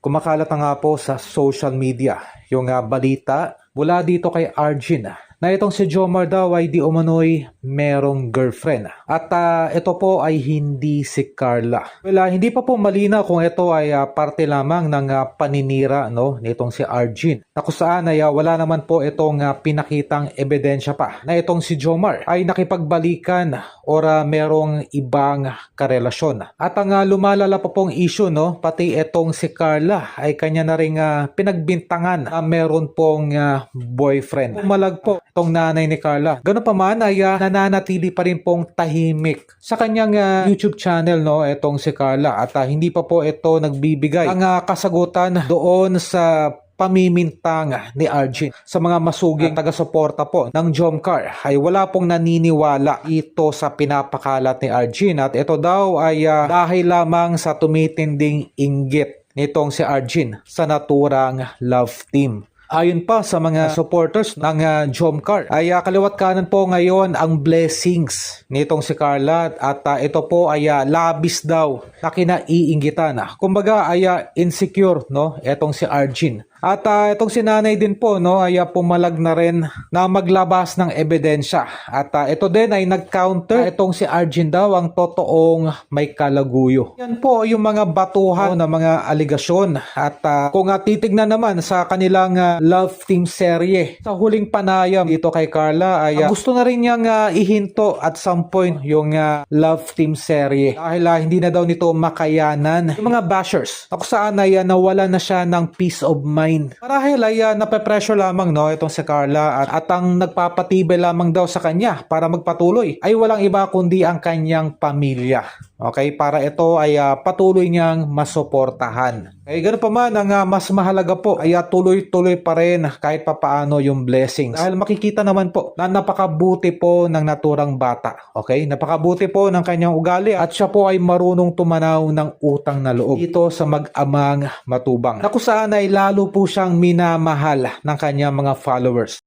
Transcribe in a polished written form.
Kumakalat na nga po sa social media yung balita mula dito kay Arjun na itong si Jomar daw ay di umano'y merong girlfriend. At ito po ay hindi si Carla. Well, hindi pa po malinaw kung ito ay parte lamang ng paninira nitong si Arjun. Na kung saan ay wala naman po itong pinakitang ebidensya pa na itong si Jomar ay nakipagbalikan or merong ibang karelasyon. At ang lumalala pa pong issue, pati itong si Carla ay kanya na ring pinagbintangan na meron pong boyfriend. Pumalag po itong nanay ni Carla. Ganun pa man ay nananatili pa rin pong tahimik sa kanyang YouTube channel itong si Carla at hindi pa po ito nagbibigay ang kasagutan doon sa pamimintang ni Arjun sa mga masuging taga-suporta po ng Jomcar ay wala pong naniniwala ito sa pinapakalat ni Arjun at ito daw ay dahil lamang sa tumitinding inggit nitong si Arjun sa naturang love team. Ayon pa sa mga supporters ng Jomcar ay kaliwat kanan po ngayon ang blessings nitong si Carla at ito po ay labis daw na kinaiinggitan. Kumbaga ay insecure etong si Arjun. At itong si nanay din po ay pumalag na rin na maglabas ng ebidensya. At ito din ay nag-counter itong si Arjun daw ang totoong may kalaguyo. Yan po yung mga batuhan na mga aligasyon. At kung titignan naman sa kanilang love team serye sa huling panayam dito kay Carla ay gusto na rin niyang ihinto at some point yung love team serye. Dahil hindi na daw nito makayanan yung mga bashers. Kung saan ay nawala na siya ng peace of mind. Marahil ay nape-pressure lamang itong si Carla at ang nagpapatibay lamang daw sa kanya para magpatuloy ay walang iba kundi ang kanyang pamilya. Okay, para ito ay patuloy niyang masuportahan. Okay, ganun pa man ang mas mahalaga po ay tuloy-tuloy pa rin kahit papaano yung blessings. Dahil makikita naman po na napakabuti po ng naturang bata. Okay, napakabuti po ng kanyang ugali at siya po ay marunong tumanaw ng utang na loob dito sa mag-amang matubang. Na kung saan ay lalo po siyang minamahal ng kanyang mga followers.